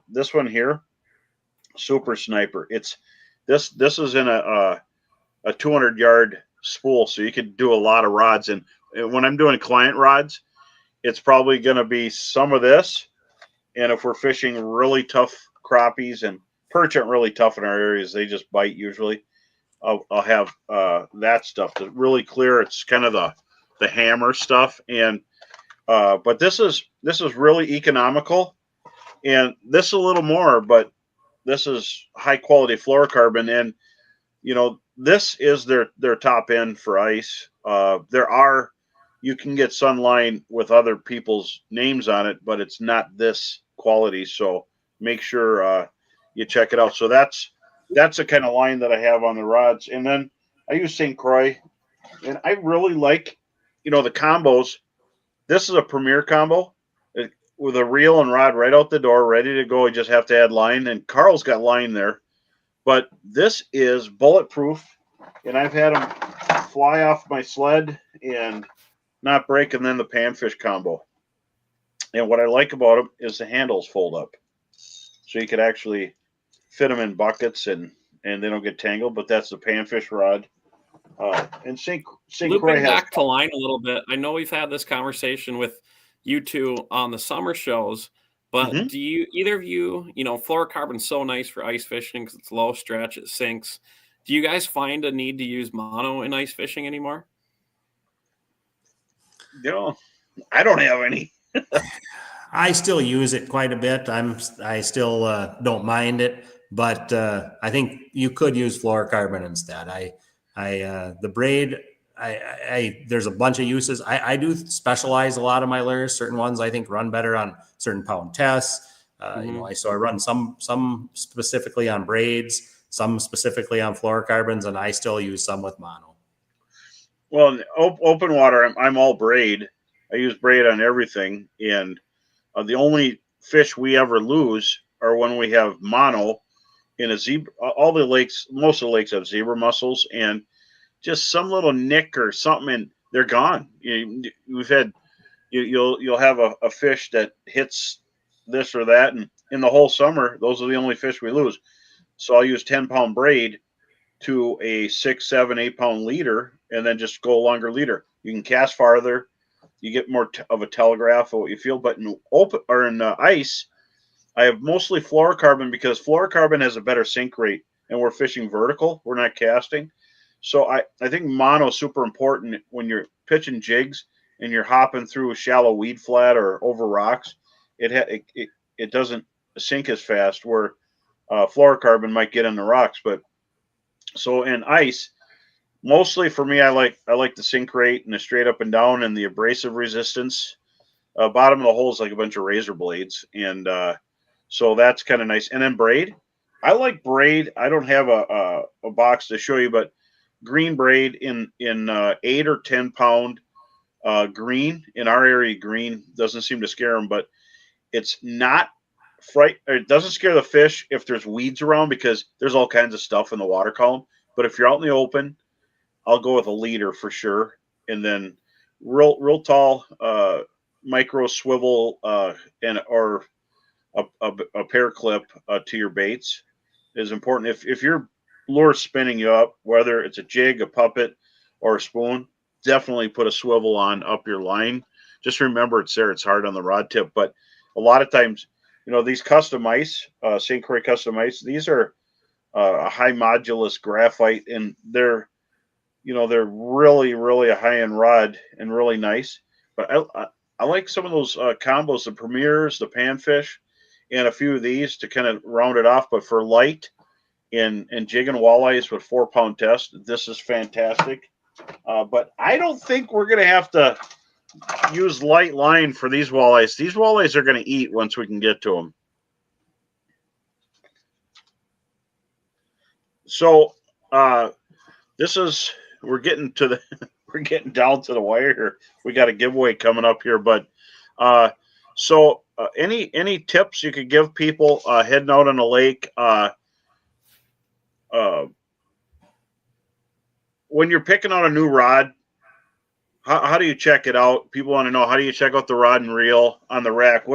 This one here, Super Sniper. This is in a 200-yard spool, so you could do a lot of rods. And when I'm doing client rods, it's probably going to be some of this. And if we're fishing really tough crappies, and perch aren't really tough in our areas, they just bite usually. I'll have that stuff to really clear. It's kind of the hammer stuff, and but this is really economical, and this a little more, but this is high quality fluorocarbon, and this is their top end for ice. You can get Sunline with other people's names on it, but it's not this quality. So make sure you check it out. So that's the kind of line that I have on the rods, and then I use St. Croix, and I really like the combos. This is a premier combo with a reel and rod right out the door, ready to go. You just have to add line, and Carl's got line there. But this is bulletproof, and I've had them fly off my sled and not break, and then the panfish combo. And what I like about them is the handles fold up, so you could actually fit them in buckets, and they don't get tangled. But that's the panfish rod. And St. Croix has back to line a little bit. I know we've had this conversation with you two on the summer shows, but do you either of you, fluorocarbon's so nice for ice fishing because it's low stretch, it sinks. Do you guys find a need to use mono in ice fishing anymore? I don't have any. I still use it quite a bit. I still don't mind it, but I think you could use fluorocarbon instead. The braid, there's a bunch of uses. I do specialize a lot of my lures. Certain ones I think run better on certain pound tests. So I run some specifically on braids, some specifically on fluorocarbons, and I still use some with mono. Well, in open water, I'm all braid. I use braid on everything, and the only fish we ever lose are when we have mono in a zebra. All the lakes, most of the lakes have zebra mussels, and just some little nick or something, and they're gone. You'll have a fish that hits this or that, and in the whole summer, those are the only fish we lose. So I'll use 10-pound braid to a 6, 7, 8-pound leader, and then just go a longer leader. You can cast farther. You get more of a telegraph of what you feel. But in ice, I have mostly fluorocarbon because fluorocarbon has a better sink rate, and we're fishing vertical. We're not casting. So I think mono is super important when you're pitching jigs and you're hopping through a shallow weed flat or over rocks. It doesn't sink as fast, where fluorocarbon might get in the rocks. But so in ice, mostly for me, I like the sink rate and the straight up and down and the abrasive resistance. Bottom of the hole is like a bunch of razor blades, and so that's kind of nice. And then braid, I like braid. I don't have a box to show you, but green braid in 8 or 10-pound green. In our area, green doesn't seem to scare them, but it's not it doesn't scare the fish if there's weeds around, because there's all kinds of stuff in the water column. But if you're out in the open, I'll go with a leader for sure, and then real tall micro swivel or a pair clip to your baits is important. If your lure spinning you up, whether it's a jig, a puppet, or a spoon, definitely put a swivel on up your line. Just remember it's there. It's hard on the rod tip, but a lot of times, these custom ice, St. Croix custom ice, these are a high modulus graphite, and they're really, really a high-end rod and really nice. But I like some of those combos, the premiers, the panfish, and a few of these to kind of round it off. But for light and jigging walleyes with 4-pound test, this is fantastic. But I don't think we're going to have to use light line for these walleyes. These walleyes are going to eat once we can get to them. So we're getting down to the wire here. We got a giveaway coming up here, but So, any tips you could give people heading out on a lake uh, when you're picking out a new rod? How do you check it out? People want to know, how do you check out the rod and reel on the rack?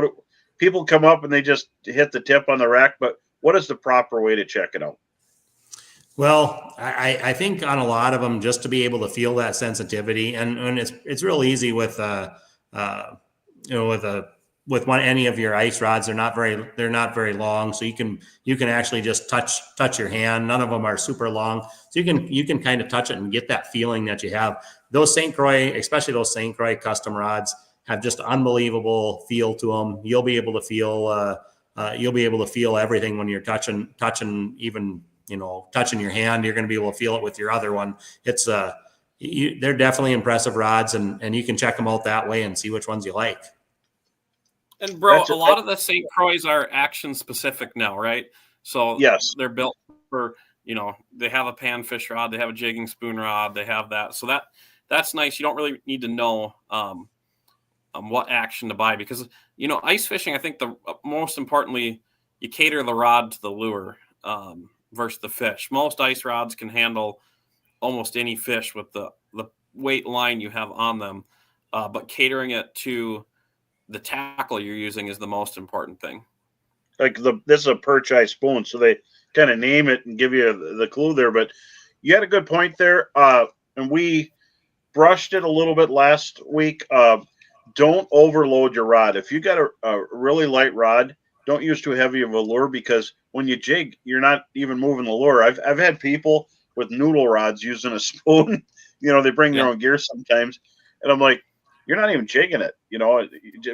People come up and they just hit the tip on the rack, but what is the proper way to check it out? Well, I think on a lot of them, just to be able to feel that sensitivity, and it's real easy with with any of your ice rods. They're not very long, so you can actually just touch your hand. None of them are super long, so you can kind of touch it and get that feeling that you have. Those St. Croix, especially those St. Croix custom rods, have just unbelievable feel to them. You'll be able to feel everything when you're touching even, touching your hand. You're going to be able to feel it with your other one. It's they're definitely impressive rods, and you can check them out that way and see which ones you like. And bro, a lot of the St. Croix are action specific now, right? So yes, they're built for, they have a panfish rod, they have a jigging spoon rod, they have that. So that's nice. You don't really need to know what action to buy, because ice fishing, I think the most importantly, you cater the rod to the lure versus the fish. Most ice rods can handle almost any fish with the weight line you have on them, but catering it to the tackle you're using is the most important thing. Like this is a perch eye spoon, so they kind of name it and give you the clue there. But you had a good point there, and we brushed it a little bit last week. Don't overload your rod. If you got a really light rod, don't use too heavy of a lure, because when you jig, you're not even moving the lure. I've had people with noodle rods using a spoon. They bring their own gear sometimes, and I'm like, you're not even jigging it.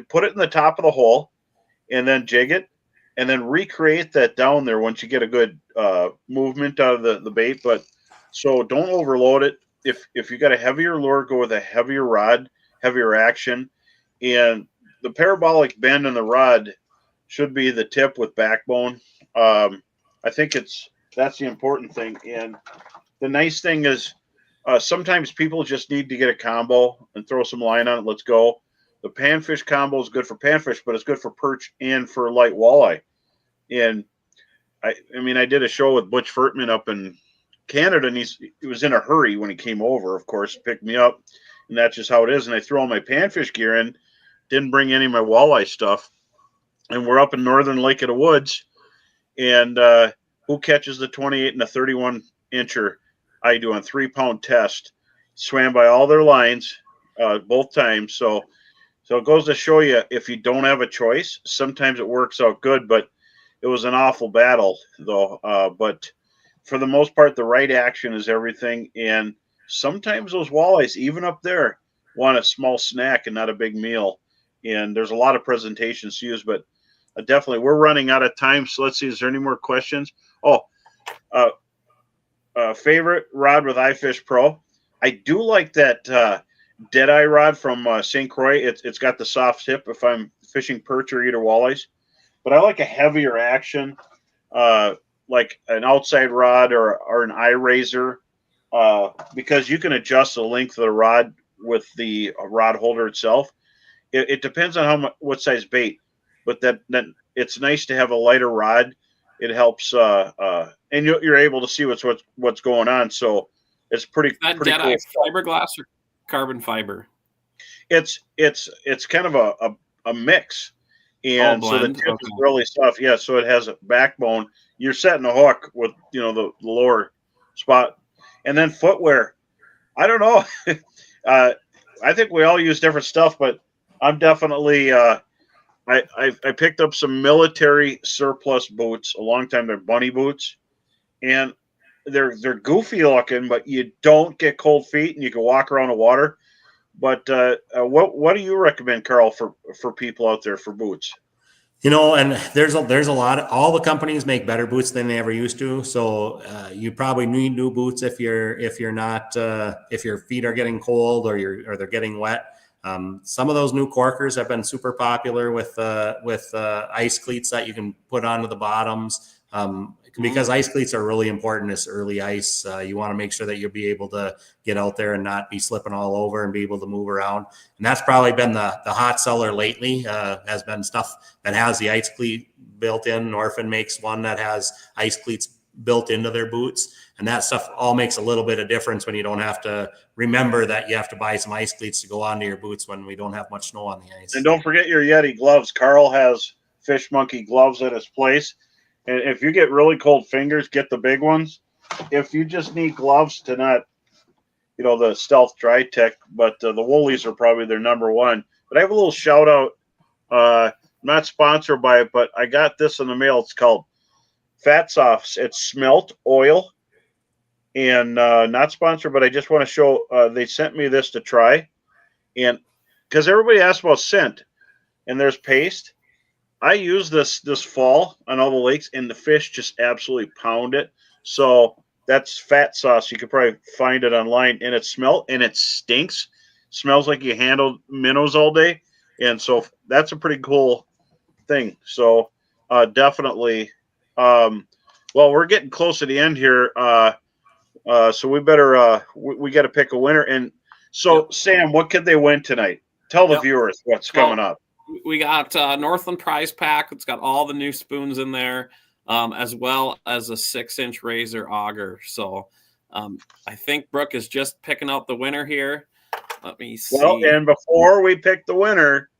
Put it in the top of the hole, and then jig it, and then recreate that down there once you get a good movement out of the bait. But so don't overload it. If you got a heavier lure, go with a heavier rod, heavier action, and the parabolic bend in the rod should be the tip with backbone. I think that's the important thing. And the nice thing is, sometimes people just need to get a combo and throw some line on it. Let's go. The panfish combo is good for panfish, but it's good for perch and for light walleye. And I did a show with Butch Furtman up in Canada, and he was in a hurry when he came over, of course, picked me up, and that's just how it is. And I threw all my panfish gear in, didn't bring any of my walleye stuff, and we're up in northern Lake of the Woods, and who catches the 28 and the 31 incher? I do on 3-pound test. Swam by all their lines both times. So it goes to show you, if you don't have a choice, sometimes it works out good, but it was an awful battle, though. But for the most part, the right action is everything. And sometimes those walleyes, even up there, want a small snack and not a big meal. And there's a lot of presentations to use, but definitely we're running out of time. So let's see, is there any more questions? Favorite rod with iFish Pro? I do like that Deadeye rod from St. Croix. It's got the soft tip if I'm fishing perch or either walleyes. But I like a heavier action, like an outside rod or an eye razor, because you can adjust the length of the rod with the rod holder itself. It depends on what size bait, but that it's nice to have a lighter rod. It helps, and you're able to see what's going on. So it's pretty Deadeye cool. Fiberglass or carbon fiber? It's kind of a mix. And so the tip is really soft. Yeah, so it has a backbone. You're setting a hook with the lower spot, and then footwear. I don't know. I think we all use different stuff, but I'm definitely I picked up some military surplus boots a long time. They're bunny boots, and they're goofy looking, but you don't get cold feet, and you can walk around the water. But what do you recommend, Carl, for people out there for boots? And there's a lot of, all the companies make better boots than they ever used to. So you probably need new boots if you're not if your feet are getting cold or they're getting wet. Some of those new corkers have been super popular with ice cleats that you can put onto the bottoms. because ice cleats are really important. This early ice, you want to make sure that you'll be able to get out there and not be slipping all over and be able to move around. And that's probably been the hot seller lately, has been stuff that has the ice cleat built in. Norfin makes one that has ice cleats built into their boots. And that stuff all makes a little bit of difference when you don't have to remember that you have to buy some ice cleats to go onto your boots when we don't have much snow on the ice. And don't forget your Yeti gloves. Carl has Fish Monkey gloves at his place. And if you get really cold fingers, get the big ones. If you just need gloves to not, the Stealth Dry Tech, but the Woolies are probably their number one. But I have a little shout out, not sponsored by it, but I got this in the mail. It's called Fat Softs. It's smelt oil. And not sponsored, but I just want to show, they sent me this to try. And because everybody asks about scent, and there's paste. I use this fall on all the lakes, and the fish just absolutely pound it. So that's Fat Sauce. You could probably find it online, and it stinks. Smells like you handled minnows all day, and so that's a pretty cool thing. So definitely. Well, we're getting close to the end here. So we better we got to pick a winner. And so, Sam, what could they win tonight? Tell the viewers what's coming up. We got Northland Prize Pack. It's got all the new spoons in there, as well as a 6-inch razor auger. So I think Brooke is just picking out the winner here. Let me see. Well, and before we pick the winner,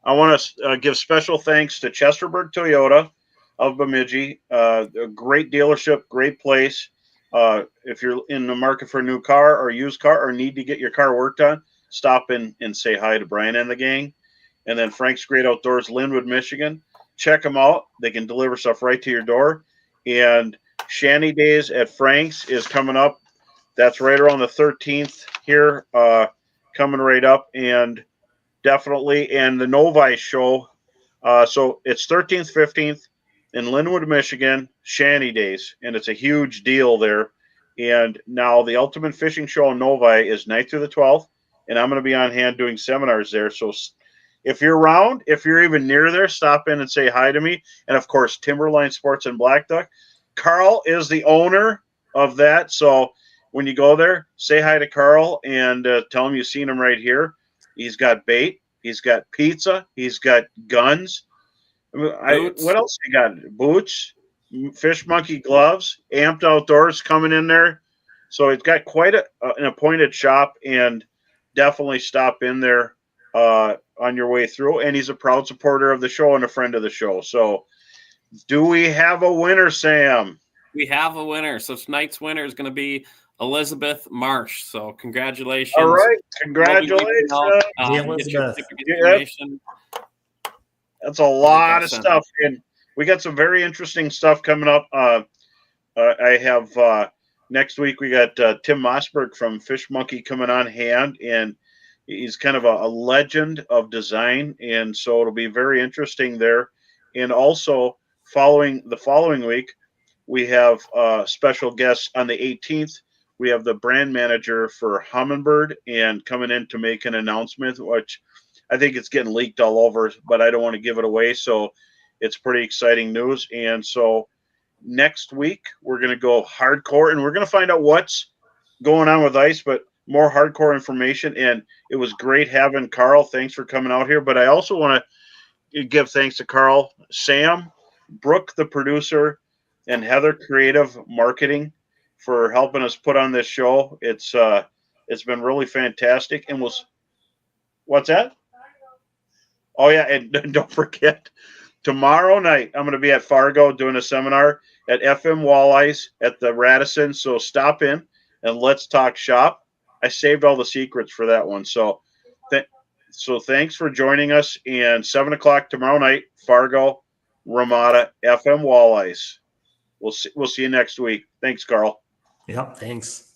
I want to give special thanks to Chesterburg Toyota of Bemidji. A great dealership, great place. If you're in the market for a new car or used car or need to get your car worked on, stop in and say hi to Brian and the gang. And then Frank's Great Outdoors, Linwood, Michigan. Check them out. They can deliver stuff right to your door. And Shanty Days at Frank's is coming up. That's right around the 13th here, coming right up. And definitely, and the Novi show. So it's 13th, 15th in Linwood, Michigan, Shanty Days. And it's a huge deal there. And now the Ultimate Fishing Show in Novi is 9th through the 12th. And I'm going to be on hand doing seminars there. So if you're around, if you're even near there, stop in and say hi to me. And, of course, Timberline Sports in Black Duck. Carl is the owner of that. So when you go there, say hi to Carl and tell him you've seen him right here. He's got bait. He's got pizza. He's got guns. What else you got? Boots, Fish Monkey gloves, Amped Outdoors coming in there. So it's got quite an appointed shop, and definitely stop in there on your way through. And he's a proud supporter of the show and a friend of the show. So do we have a winner, Sam? We have a winner. So tonight's winner is going to be Elizabeth Marsh. So congratulations. All right. Congratulations. That's a lot of stuff. And we got some very interesting stuff coming up. I have next week we got Tim Mossberg from Fish Monkey coming on hand, and he's kind of a legend of design, and so it'll be very interesting there. And also the following week, we have special guests on the 18th. We have the brand manager for Humminbird and coming in to make an announcement, which I think it's getting leaked all over, but I don't want to give it away. So it's pretty exciting news. And so next week, we're going to go hardcore, and we're going to find out what's going on with ice, but more hardcore information. And it was great having Carl. Thanks for coming out here. But I also want to give thanks to Carl, Sam, Brooke, the producer, and Heather, Creative Marketing, for helping us put on this show. It's been really fantastic. And what's that? Oh yeah, and don't forget, tomorrow night I'm going to be at Fargo doing a seminar at FM Walleyes at the Radisson. So stop in and let's talk shop. I saved all the secrets for that one. So thanks for joining us. And 7:00 tomorrow night, Fargo, Ramada, FM Walleyes. We'll see you next week. Thanks, Carl. Yep. Thanks.